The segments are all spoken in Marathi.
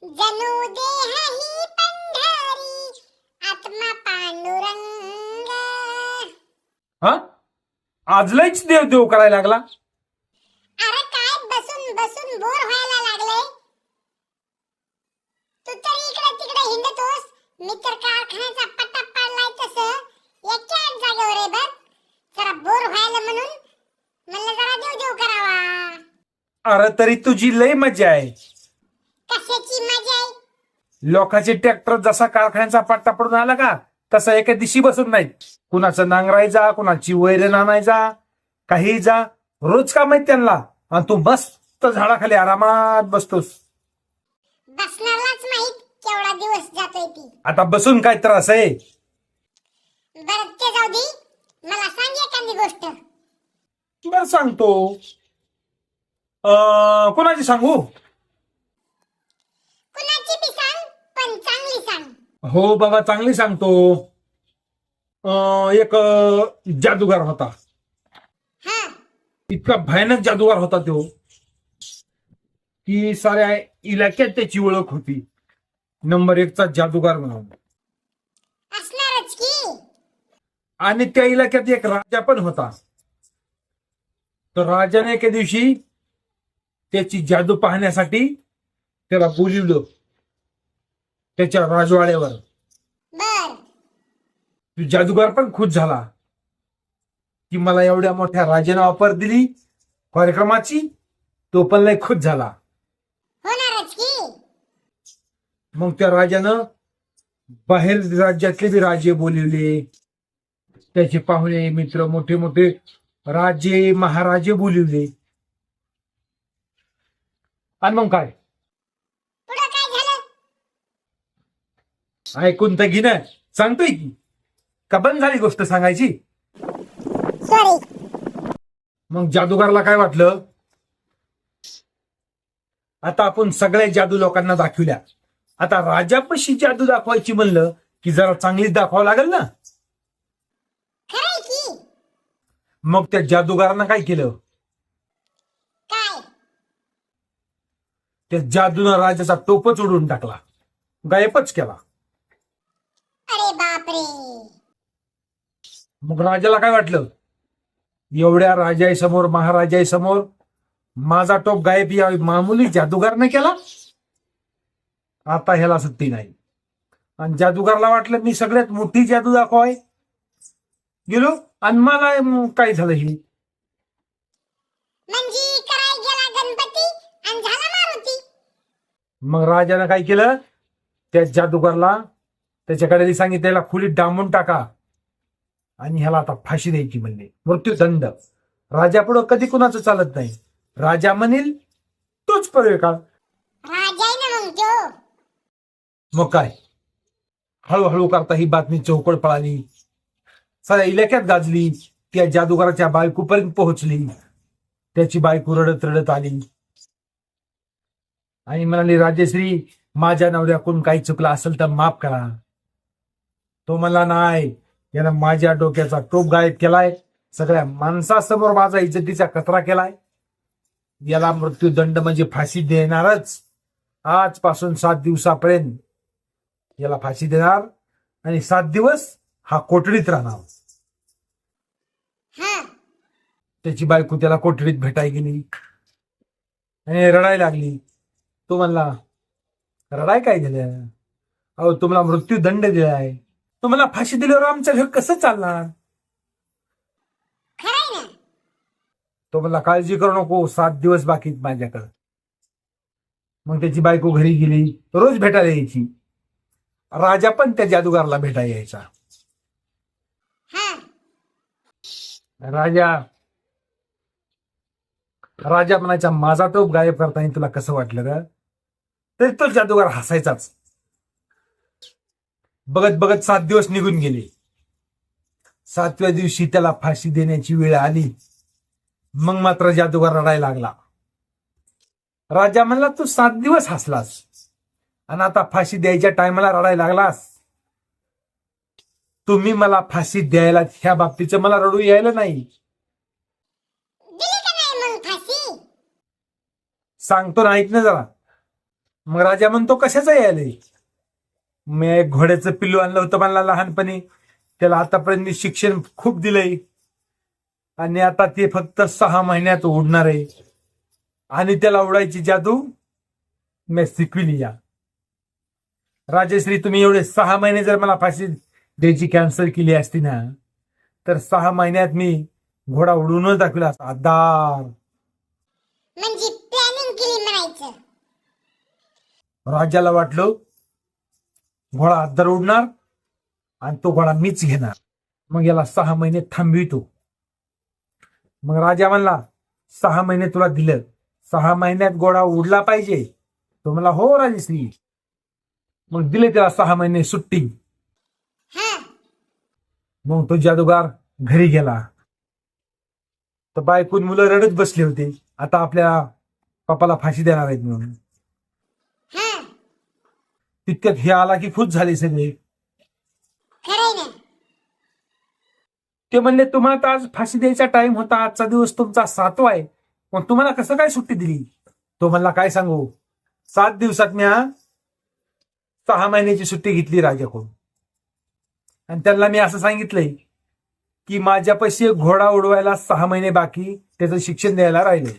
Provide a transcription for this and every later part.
जणू देह ही पंढरी आत्मा पांडुरंग. हा आज लयच देव देव करायला लागला. अरे काय बसून बसून बोर व्हायला लागले. तू तर इकडे तिकडे हिंडतोस, मी तर कारखान्याचा पट्टा पाडलाय तसं एकाच जागेवर आहे बघ. जरा बोर व्हायला म्हणून म्हणलं जरा देव देव करावा. अरे तरी तुझी लय मजा आहे. कशाची मजा आहे? लोकांचे ट्रॅक्टर जसा कारखान्याचा पट्टा पडून आला का तसा एका दिवशी बसून नाहीत. कुणाचं नांगरायचा, कुणाची वैरण आणायचा, काही जा रोज काम आहेत त्यांना. आणि तू मस्त झाडाखाली आरामात बसतोस. बसणारलाच माहित केवढा दिवस जातोय ती. आता बसून काय त्रास आहे. बरं ते जाऊ दे, मला सांग एखादी गोष्ट. बर सांगतो. कोणाची सांगू? कुणाची बी सांग, पण चांगली सांग. हो बाबा चांगली सांगतो. एक जादूगार होता. हा इतका भयानक जादूगार होता तो की साऱ्या इलाक्यात त्याची ओळख होती. नंबर 1चा जादूगार म्हणून. असणारच की. आणि त्या इलाक्यात एक राजा पण होता. तर राजाने एके दिवशी त्याची जादू पाहण्यासाठी त्याला बोलिवलं त्याच्या राजवाड्यावर. बर तो जादूगार पण खुश झाला की मला एवढ्या मोठ्या राजाने ऑफर दिली कार्यक्रमाची. तो पण लय खुश झाला. होणारच की. मग त्या राजानं बाहेर राज्यातले बी राजे बोलिवले, त्याचे पाहुणे मित्र मोठे मोठे राजे महाराजे बोलिवले. आणि मग काय पुढं काय झालं? ऐकून तर घे ना, सांगतोय की का बंद झाली गोष्ट सांगायची. सॉरी. मग जादूगारला काय वाटलं, आता आपण सगळ्या जादू लोकांना दाखवल्या. आता राजापाशी जादू दाखवायची म्हणलं की जरा चांगलीच दाखवावं लागेल ना. खरंय की. मग त्या जादूगारानं काय केलं, काय? त्या जादूनं राजाचा टोपच उडवून टाकला, गायबच केला. अरे बापरे. मग राजाला काय वाटलं, एवढ्या राजासमोर महाराजासमोर माझा टोप गायब या मामुली जादूगारने केला. आता ह्याला सुट्टी नाही. आणि जादूगारला वाटलं मी सगळ्यात मोठी जादू दाखवाय गेलो आणि मला काय झालं हे. म्हणजे कराय गेला गणपती आणि झाला मारुती. मग राजानं काय केलं, त्या जादूगारला त्याच्याकडे सांगितलेला खोलीत डांबून टाका आणि ह्याला आता फाशी द्यायची म्हणले, मृत्यूदंड. राजापुढं कधी कुणाचं चालत नाही. राजा म्हणेल तोच पर्यकाळ. राजा आहे ना मग तो. मग काय हळूहळू करता ही बातमी चौकड पळाली, साऱ्या इलाक्यात गाजली. त्या जादूगाराच्या बायकोपर्यंत पोहोचली. त्याची बायको रडत रडत आली आणि म्हणाली, राजश्री माझ्या नवऱ्याकडून काही चुकलं असेल तर माफ करा. तो म्हणला, नाही, यानं माझ्या डोक्याचा टोप गायब केलाय, सगळ्या माणसासमोर माझा इज्जतीचा कचरा केलाय. याला मृत्यूदंड म्हणजे फाशी देणारच. आजपासून 7 दिवसापर्यंत याला फाशी देणार आणि 7 दिवस हा कोठडीत राहणार. हा त्याची बायको त्याला कोठडीत भेटाय गेली आणि रडायला लागली. तो म्हणला, रडाय काय झालं, अहो तुम्हाला मृत्यूदंड दिलाय, तुम्हाला फाशी दिल्यावर आमचं घर कसं चालणार. खरंय ना. तो म्हणला, काळजी करू नको, 7 दिवस बाकी माझ्याकडं. मग त्याची बायको घरी गेली, रोज भेटायला यायची. राजा पण त्या जादूगारला भेटायला यायचा. हा राजा म्हणायचा, माझा टोप गायब करताना तुला कसं वाटलं का. तरी तो जादूगार हसायचाच. बघत बघत 7 दिवस निघून गेले. 7व्या दिवशी त्याला फाशी देण्याची वेळ आली. मग मात्र जादूगार रडायला लागला. राजा म्हणला, तू 7 दिवस हसलास आणि आता फाशी द्यायच्या टायमाला रडायला लागलास. तुम्ही मला फाशी द्यायला ह्या बाबतीचं मला रडू यायला नाही. दिली का नाही मग फाशी? सांगतो ना, ऐक ना जरा. मग राजा म्हणतो कशाचं यायले? मी एक घोड्याचं पिल्लू आणलं होतं मला लहानपणी, त्याला आतापर्यंत मी शिक्षण खूप दिलंय आणि आता ते फक्त 6 महिन्यात उडणार आहे आणि त्याला उडायची जादू मी शिकविली या. राजश्री, तुम्ही एवढे 6 महिने जर मला फाशी द्यायची कॅन्सल केली असती ना, तर 6 महिन्यात मी घोडा उडूनच दाखविला असता. आधार. म्हणजे प्लॅनिंग केली म्हणायचं. राजाला वाटलं घोडा आधार उडणार आणि तो घोडा मीच घेणार, मग याला 6 महिने थांबवितो. मग राजा म्हणला 6 महिने तुला दिलं, 6 महिन्यात घोडा उडला पाहिजे. तो म्हणला हो राजश्री. मग दिले त्याला 6 महिने सुट्टी. हा. मग तो जादूगार घरी गेला. तर बायकून मुलं रडत बसले होते, आता आपल्या बापाला फाशी देणार आहेत म्हणून. हा. तितक्यात हे आला की खुश झाले सगळे. खरंय ना. ते म्हणले तुम्हाला तर आज फाशी द्यायचा टाइम होता, आजचा दिवस तुमचा 7वा आहे, पण तुम्हाला कसं काय सुट्टी दिली? तो म्हणला काय सांगू, 7 दिवसात मी 6 महिन्याची सुट्टी घेतली राजाकडून आणि त्यांना मी असं सांगितलंय की माझ्यापाशी घोडा उडवायला 6 महिने बाकी, त्याचं शिक्षण द्यायला राहिले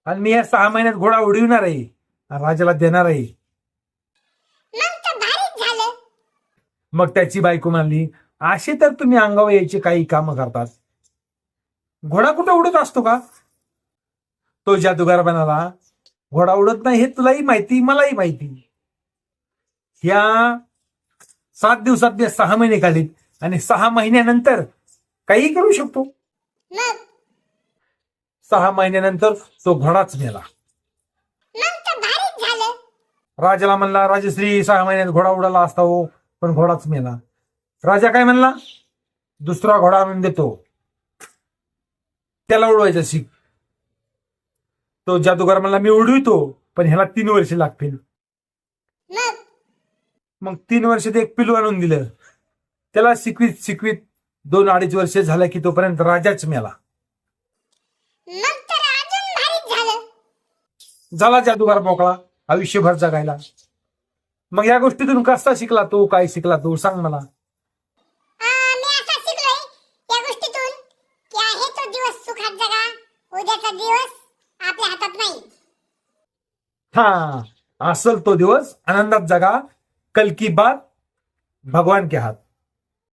आणि मी या 6 महिन्यात घोडा उडविणार आहे आणि राजाला देणार आहे. मग तर भारीच झालं. मग त्याची बायको म्हणली असे तर तुम्ही अंगावर यायचे काही कामं करतात, घोडा कुठं उडत असतो का? तो जादूगार म्हणाला घोडा उडत नाही हे तुलाही माहिती मलाही माहिती. ह्या 7 दिवसात मी 6 महिने काढले आणि 6 महिन्यानंतर काही करू शकतो. मग 6 महिन्यानंतर तो घोडाच मेला. मग तर भारीच झालं. राजाला म्हणला राजश्री 6 महिन्यात घोडा उडाला असता हो, पण घोडाच मेला. राजा काय म्हणला, दुसरा घोडा आणून देतो, त्याला उडवायचं शिक. तो जादूगार म्हणला मी उडवितो, पण ह्याला 3 वर्ष लागतील. मग मग 3 वर्षात एक पिलू आणून दिलं, त्याला शिकवीत शिकवीत 2-2.5 वर्ष झालं की तोपर्यंत राजाच मेला. मग तर अजून भारीच झालं. झाला जादूगार मोकळा आयुष्यभर जगायला. मग या गोष्टीतून कसा शिकला तो, काय शिकला तो, सांग मला. मी असं शिकलोय या गोष्टीतून की आहे तो दिवस सुखात जगा, उद्याचा दिवस आपल्या हातात नाही. हा, असल तो दिवस आनंदात जगा, कल की बात भगवान के हाथ.